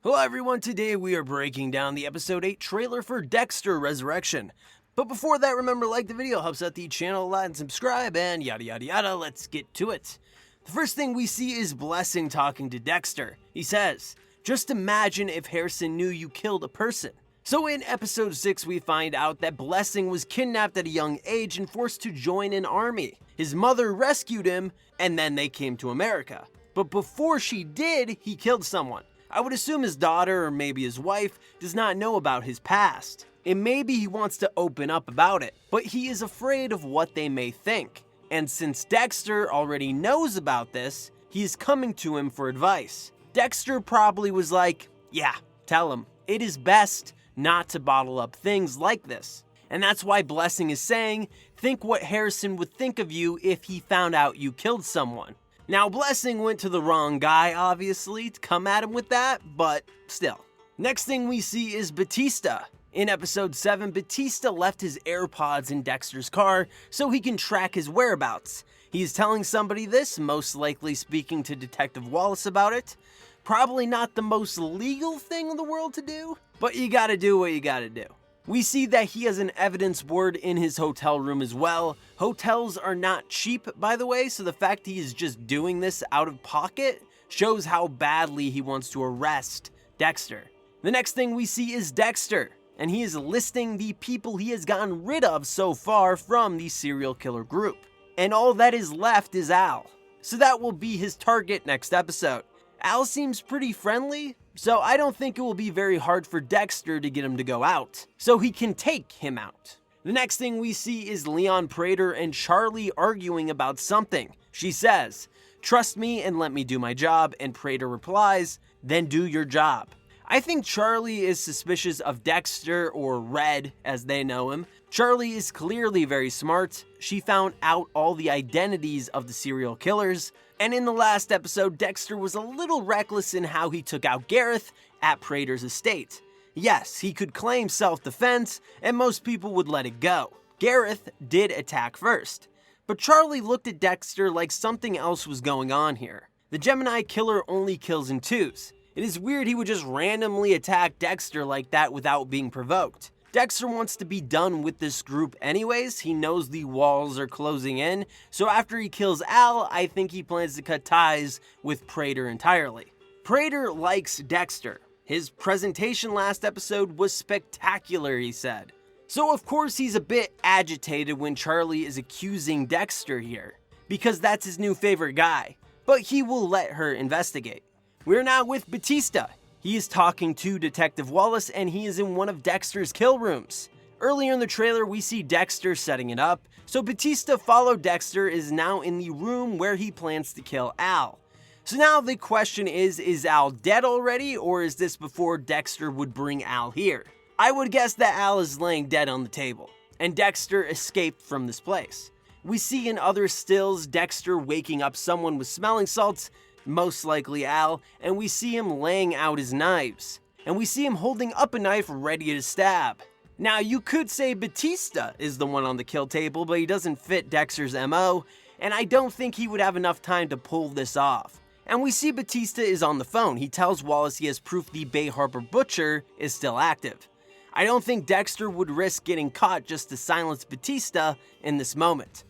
Hello everyone, today we are breaking down the episode 8 trailer for Dexter Resurrection. But before that, remember to like the video, helps out the channel a lot, and subscribe, and yada yada yada, let's get to it. The first thing we see is Blessing talking to Dexter. He says, "Just imagine if Harrison knew you killed a person." So in episode 6 we find out that Blessing was kidnapped at a young age and forced to join an army. His mother rescued him, and then they came to America. But before she did, he killed someone. I would assume his daughter, or maybe his wife, does not know about his past. And maybe he wants to open up about it, but he is afraid of what they may think. And since Dexter already knows about this, he is coming to him for advice. Dexter probably was like, yeah, tell him. It is best not to bottle up things like this. And that's why Blessing is saying, think what Harrison would think of you if he found out you killed someone. Now, Blessing went to the wrong guy, obviously, to come at him with that, but still. Next thing we see is Batista. In episode 7, Batista left his AirPods in Dexter's car so he can track his whereabouts. He is telling somebody this, most likely speaking to Detective Wallace about it. Probably not the most legal thing in the world to do, but you gotta do what you gotta do. We see that he has an evidence board in his hotel room as well. Hotels are not cheap, by the way, so the fact he is just doing this out of pocket shows how badly he wants to arrest Dexter. The next thing we see is Dexter, and he is listing the people he has gotten rid of so far from the serial killer group. And all that is left is Al. So that will be his target next episode. Al seems pretty friendly, so I don't think it will be very hard for Dexter to get him to go out, so he can take him out. The next thing we see is Leon Prater and Charlie arguing about something. She says, "Trust me and let me do my job," and Prater replies, "Then do your job." I think Charlie is suspicious of Dexter, or Red as they know him. Charlie is clearly very smart. She found out all the identities of the serial killers. And in the last episode, Dexter was a little reckless in how he took out Gareth at Prater's estate. Yes, he could claim self-defense, and most people would let it go. Gareth did attack first, but Charlie looked at Dexter like something else was going on here. The Gemini killer only kills in twos. It is weird he would just randomly attack Dexter like that without being provoked. Dexter wants to be done with this group anyways. He knows the walls are closing in, so after he kills Al, I think he plans to cut ties with Prater entirely. Prater likes Dexter. His presentation last episode was spectacular, he said. So of course he's a bit agitated when Charlie is accusing Dexter here, because that's his new favorite guy, but he will let her investigate. We're now with Batista. He is talking to Detective Wallace, and he is in one of Dexter's kill rooms. Earlier in the trailer, we see Dexter setting it up, so Batista followed Dexter is now in the room where he plans to kill Al. So now the question is Al dead already, or is this before Dexter would bring Al here? I would guess that Al is laying dead on the table, and Dexter escaped from this place. We see in other stills Dexter waking up someone with smelling salts, most likely Al, and we see him laying out his knives. And we see him holding up a knife ready to stab. Now you could say Batista is the one on the kill table, but he doesn't fit Dexter's MO, and I don't think he would have enough time to pull this off. And we see Batista is on the phone. He tells Wallace he has proof the Bay Harbor Butcher is still active. I don't think Dexter would risk getting caught just to silence Batista in this moment.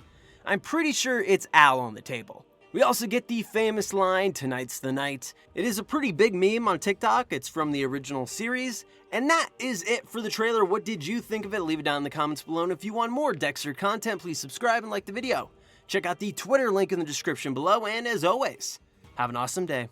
I'm pretty sure it's Al on the table. We also get the famous line, "Tonight's the night." It is a pretty big meme on TikTok. It's from the original series. And that is it for the trailer. What did you think of it? Leave it down in the comments below. And if you want more Dexter content, please subscribe and like the video. Check out the Twitter link in the description below. And as always, have an awesome day.